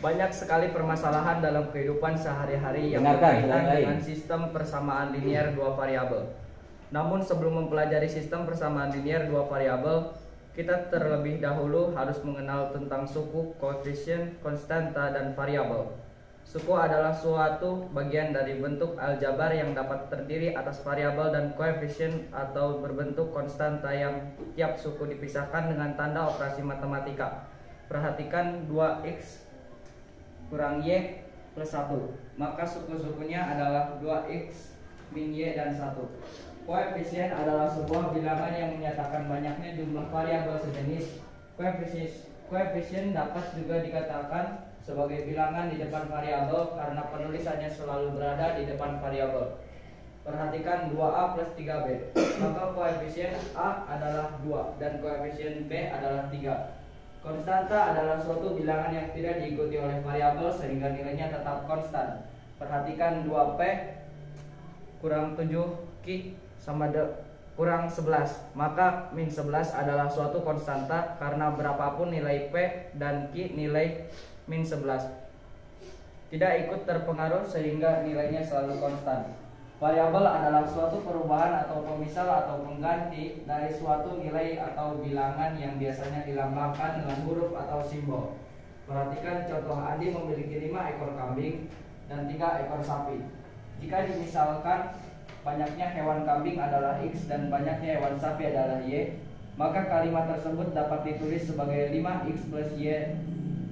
Banyak sekali permasalahan dalam kehidupan sehari-hari yang berkaitan dengan sistem persamaan linear dua variabel. Namun sebelum mempelajari sistem persamaan linear dua variabel, kita terlebih dahulu harus mengenal tentang suku, koefisien, konstanta, dan variabel. Suku adalah suatu bagian dari bentuk aljabar yang dapat terdiri atas variabel dan koefisien atau berbentuk konstanta yang tiap suku dipisahkan dengan tanda operasi matematika. Perhatikan 2x kurang y plus 1. Maka suku-sukunya adalah 2x min y dan 1. Koefisien adalah sebuah bilangan yang menyatakan banyaknya jumlah variabel sejenis. Koefisien dapat juga dikatakan sebagai bilangan di depan variabel karena penulisannya selalu berada di depan variabel. Perhatikan 2a plus 3b. Maka koefisien a adalah 2 dan koefisien b adalah 3. Konstanta adalah suatu bilangan yang tidak diikuti oleh variabel sehingga nilainya tetap konstan. Perhatikan 2p kurang 7q sama kurang 11. Maka min 11 adalah suatu konstanta karena berapapun nilai p dan q nilai min 11 tidak ikut terpengaruh sehingga nilainya selalu konstan. Variabel adalah suatu perubahan atau pemisah atau pengganti dari suatu nilai atau bilangan yang biasanya dilambangkan dengan huruf atau simbol. Perhatikan contoh Adi memiliki 5 ekor kambing dan 3 ekor sapi. Jika dimisalkan banyaknya hewan kambing adalah X dan banyaknya hewan sapi adalah Y, maka kalimat tersebut dapat ditulis sebagai 5X plus Y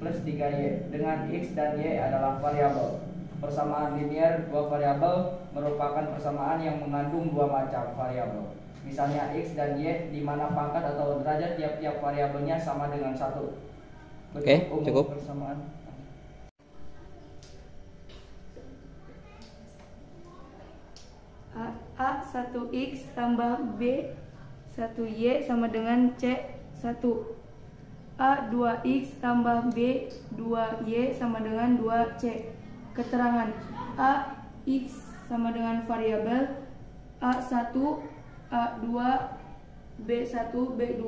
plus 3Y, dengan X dan Y adalah variabel. Persamaan linear dua variabel merupakan persamaan yang mengandung dua macam variabel. Misalnya X dan Y, di mana pangkat atau derajat tiap-tiap variabelnya sama dengan 1. Oke, cukup. Persamaan A 1x tambah B 1y sama dengan C 1. A 2x tambah B 2y sama dengan 2C. Keterangan A x sama dengan variabel, A1, A2, B1, B2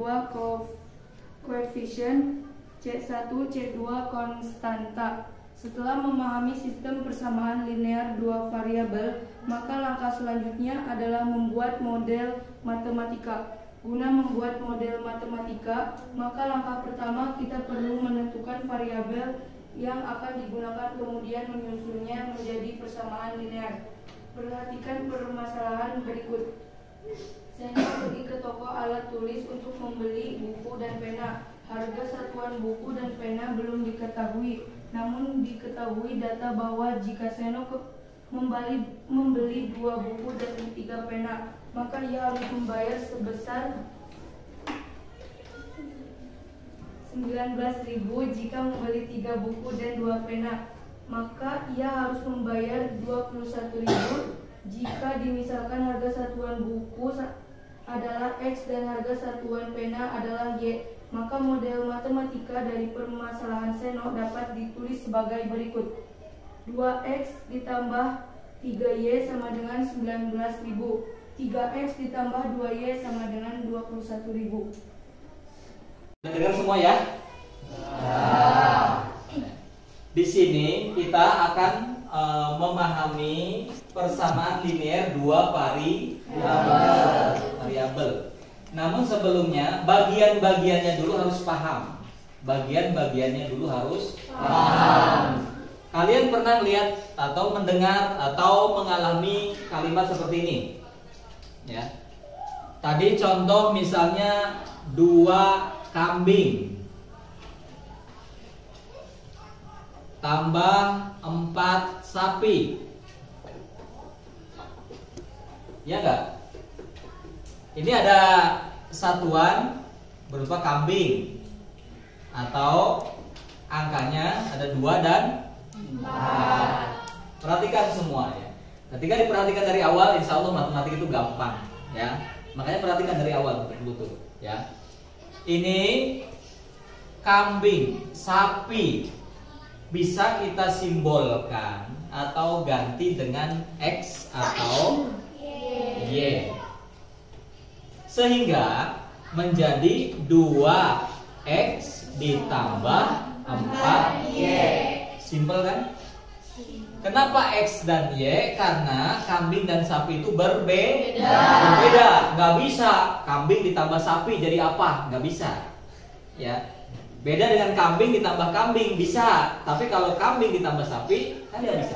koefisien, C1, C2 konstanta. Setelah memahami sistem persamaan linear dua variabel, maka langkah selanjutnya adalah membuat model matematika. Guna membuat model matematika, maka langkah pertama kita perlu menentukan variabel yang akan digunakan, kemudian menyusunnya menjadi persamaan linear. Perhatikan permasalahan berikut. Saya pergi ke toko alat tulis untuk membeli buku dan pena. Harga satuan buku dan pena belum diketahui, namun diketahui data bahwa jika Seno membeli 2 buku dan 3 pena, maka ia harus membayar sebesar 19.000. Jika membeli 3 buku dan 2 pena, maka ia harus membayar 21.000. Jika dimisalkan harga satuan buku adalah X dan harga satuan pena adalah Y, maka model matematika dari permasalahan Seno dapat ditulis sebagai berikut. 2X ditambah 3Y sama dengan 19.000. 3X ditambah 2Y sama dengan 21.000. Dengar semua ya? Di sini kita akan memahami persamaan linear dua variabel. Namun sebelumnya bagian-bagiannya dulu harus paham. Kalian pernah lihat atau mendengar atau mengalami kalimat seperti ini? Ya. Tadi contoh misalnya 2 kambing tambah 4 sapi, ya enggak? Ini ada satuan berupa kambing atau angkanya ada 2 dan 4. Perhatikan semua ya. Ketika diperhatikan dari awal, insya Allah matematika itu gampang ya. Makanya perhatikan dari awal betul-betul ya. Ini kambing, sapi bisa kita simbolkan atau ganti dengan X atau Y. Sehingga menjadi 2X ditambah 4Y. Simpel kan? Kenapa X dan Y? Karena kambing dan sapi itu berbeda. Nggak bisa kambing ditambah sapi jadi apa? Nggak bisa. Ya. Beda dengan kambing ditambah kambing bisa, tapi kalau kambing ditambah sapi kan nggak bisa.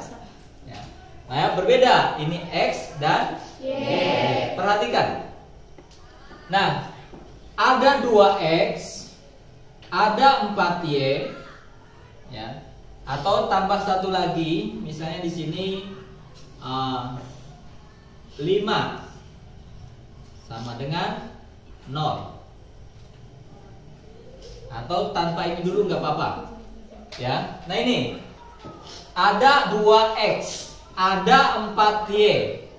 Ya. Nah, berbeda. Ini X dan Y. Perhatikan. Nah, ada 2X, ada 4Y, ya. Atau tambah satu lagi, misalnya di sini 5 sama dengan 0. Atau tanpa ini dulu nggak apa-apa. Ya. Nah ini ada 2X, ada 4Y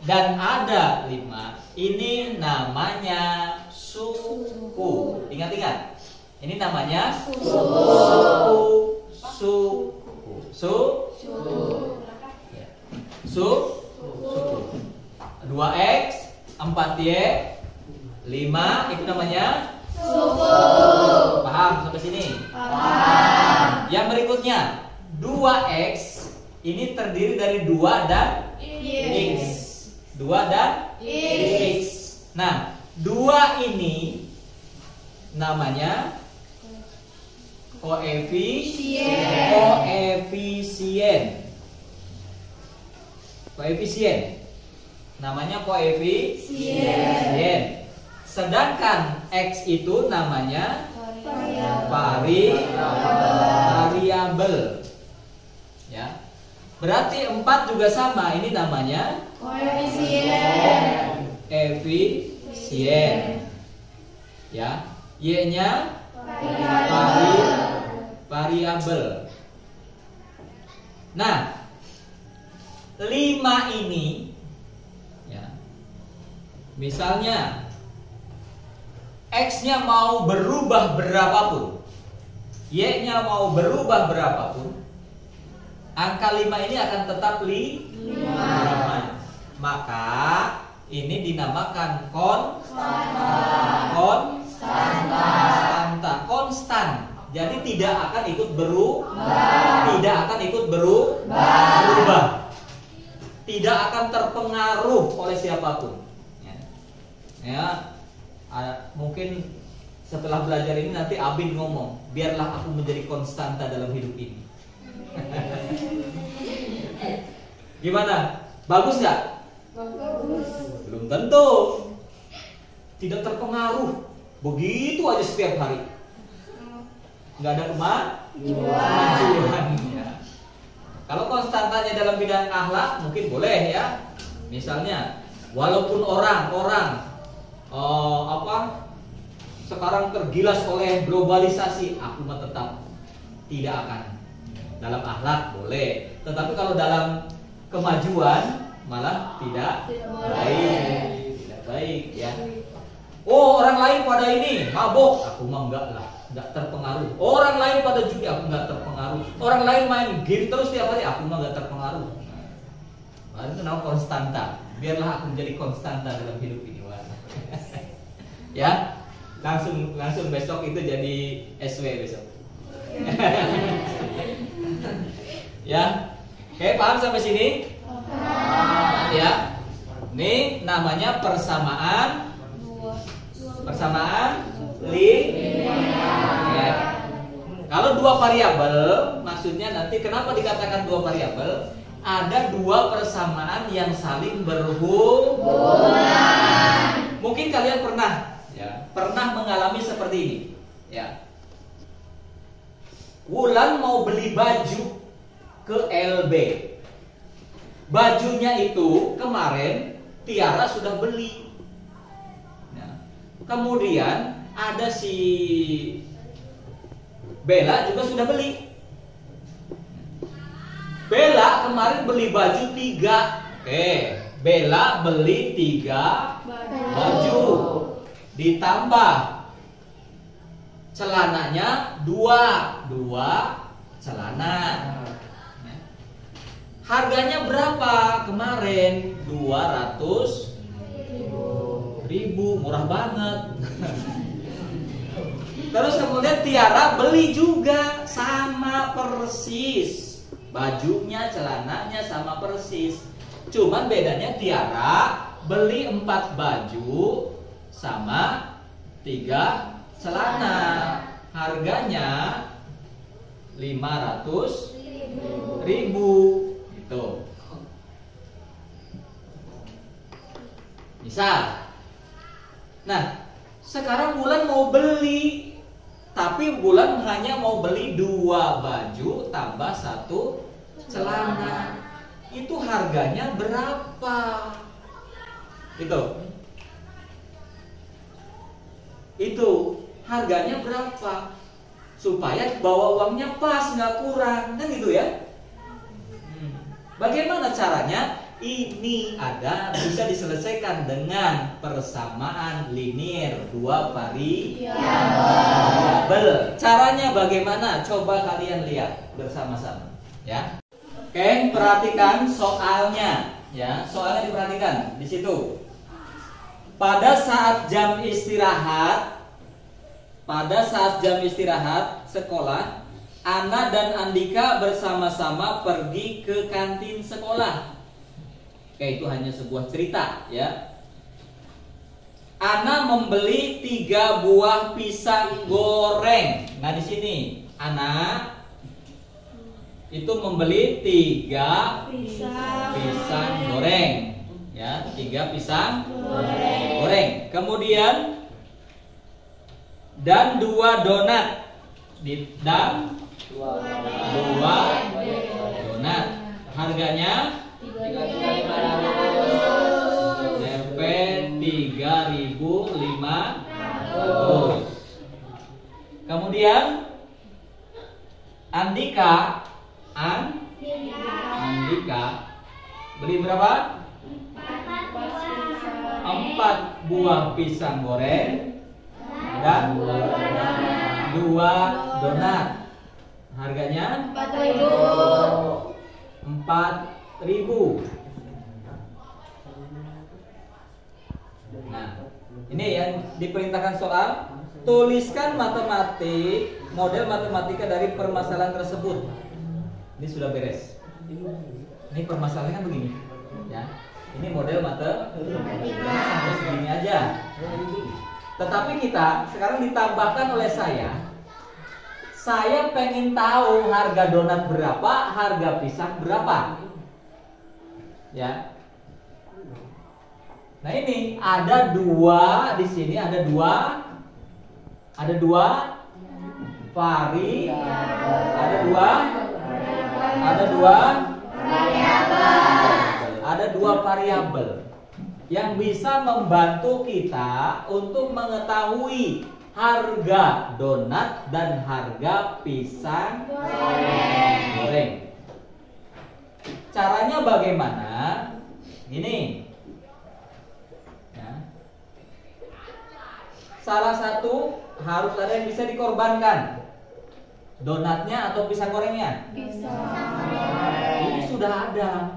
dan ada 5. Ini namanya suku. Ingat-ingat. Ini namanya suku. Suku. 2X, 4Y, 5 itu namanya suku. Paham sampai sini? Paham. Yang berikutnya 2X ini terdiri dari 2 dan X. 2 dan X. Nah, 2 ini namanya koefisien. Namanya koefisien. Sedangkan X itu namanya variabel. Ya. Berarti 4 juga sama, ini namanya koefisien. Ya. Y-nya variabel. Nah, 5 ini ya. Misalnya X-nya mau berubah berapapun, Y-nya mau berubah berapapun, angka 5 ini akan tetap 5. Maka ini dinamakan konstan. Jadi tidak akan ikut berubah. Tidak akan terpengaruh oleh siapapun. Ya, mungkin setelah belajar ini nanti Abin ngomong, biarlah aku menjadi konstanta dalam hidup ini. Gimana? Bagus nggak? Bagus. Belum tentu. Tidak terpengaruh. Begitu aja setiap hari. Nggak ada kemajuan. Ya. Kalau konstantanya dalam bidang akhlak mungkin boleh ya. Misalnya, walaupun orang sekarang tergilas oleh globalisasi, aku mah tetap tidak akan. Dalam akhlak boleh, tetapi kalau dalam kemajuan malah tidak baik ya. Oh, orang lain pada ini mabok, aku mah enggak terpengaruh. Orang lain pada judi, aku enggak terpengaruh. Orang lain main game terus tiap hari, aku mah enggak terpengaruh. Nah, itu namanya konstanta. Biarlah aku menjadi konstanta dalam hidup ini. Ya, langsung besok itu jadi SW besok. Ya, oke, paham sampai sini? Ya, ini namanya persamaan linear. Kalau dua variabel, maksudnya nanti kenapa dikatakan dua variabel? Ada dua persamaan yang saling berhubungan. Mungkin kalian pernah mengalami seperti ini. Ya. Wulan mau beli baju ke LB. Bajunya itu kemarin Tiara sudah beli. Nah, kemudian ada si Bella juga sudah beli. Bella kemarin beli baju 3. Oke, Bella beli 3 baju. Ditambah celananya 2 celana. Harganya berapa kemarin? 200.000, murah banget. Terus kemudian Tiara beli juga, sama persis. Bajunya, celananya sama persis. Cuman bedanya Tiara beli 4 baju sama 3 celana. Harganya 500.000 gitu. Misal. Nah, sekarang Bulan mau beli, tapi Bulan hanya mau beli 2 baju tambah 1 celana. Itu harganya berapa? Itu harganya berapa? Supaya bawa uangnya pas, nggak kurang, kan gitu ya? Bagaimana caranya? Ini bisa diselesaikan dengan persamaan linier 2 variabel. Caranya bagaimana? Coba kalian lihat bersama-sama, ya. Oke, perhatikan soalnya, ya. Soalnya diperhatikan di situ. Pada saat jam istirahat sekolah, Ana dan Andika bersama-sama pergi ke kantin sekolah. Oke, itu hanya sebuah cerita, ya. Ana membeli 3 buah pisang goreng. Nah, di sini Ana itu membeli 3 pisang goreng, ya, 3 pisang goreng. Kemudian dan 2 donat. Dan 2 donat. Harganya Rp 3.500. Kemudian Andika beli berapa? 4 buah pisang goreng dan 2 donat. Harganya 4.000. Nah, ini yang diperintahkan soal. Tuliskan model matematika dari permasalahan tersebut. Ini sudah beres. Ini permasalahannya kan begini, ya. Ini model matematika sampai segini aja. Tetapi kita sekarang ditambahkan oleh saya pengen tahu harga donat berapa, harga pisang berapa, ya. Nah, ini ada 2 di sini, ada dua variabel yang bisa membantu kita untuk mengetahui harga donat dan harga pisang goreng. Caranya bagaimana? Gini, ya. Salah satu harus ada yang bisa dikorbankan, donatnya atau pisang gorengnya. Ini sudah ada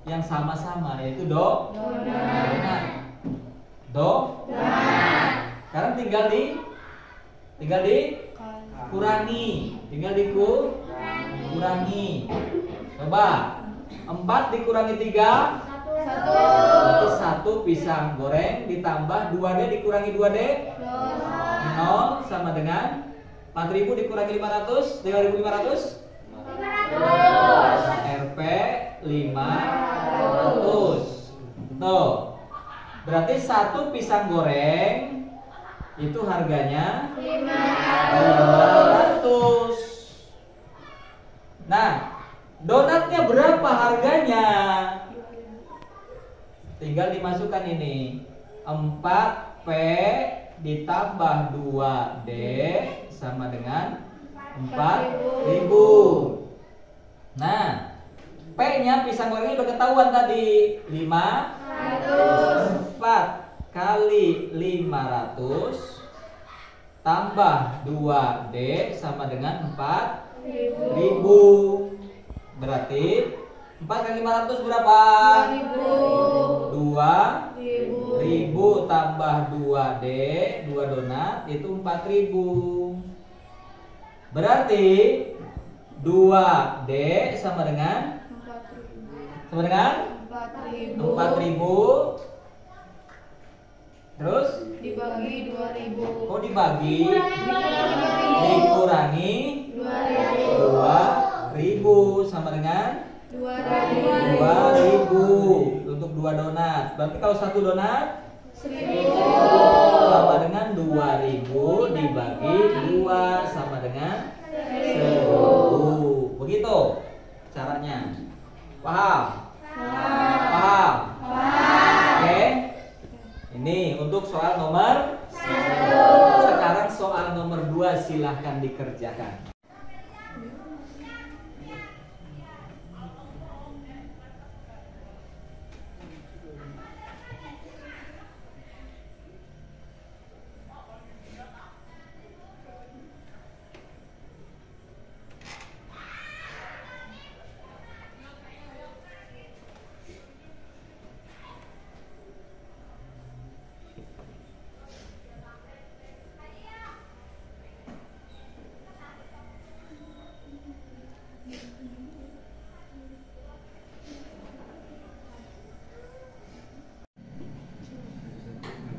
yang sama-sama, yaitu donat. Sekarang tinggal dikurangi. Coba 4 dikurangi 3, 1. Berarti 1 pisang goreng ditambah 2D dikurangi 2D 0 sama dengan 4.000 dikurangi 500, 3.500 Rp 500. Tuh. Berarti 1 pisang goreng itu harganya 500. Nah, donatnya berapa harganya? Tinggal dimasukkan ini. 4P ditambah 2D sama dengan 4.000. Nah, P-nya pisang gorengnya udah ketahuan tadi. 4 kali 500 tambah 2D sama dengan 4.000. Berarti 4 kali 500 berapa? 2000 tambah 2D, 2 donat itu 4000. Berarti 2D sama dengan 4000. Terus dibagi 2000. kok dibagi? Dikurangi 2000 sama dengan 2000 untuk 2 donat. Berarti kalau 1 donat 1000 sama dengan 2000 dibagi 2 sama dengan 1000. Begitu caranya. Paham? Paham? Oke. Ini untuk soal nomor 1. Sekarang soal nomor 2 silahkan dikerjakan.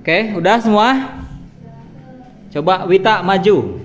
Oke, udah semua? Coba Wita maju.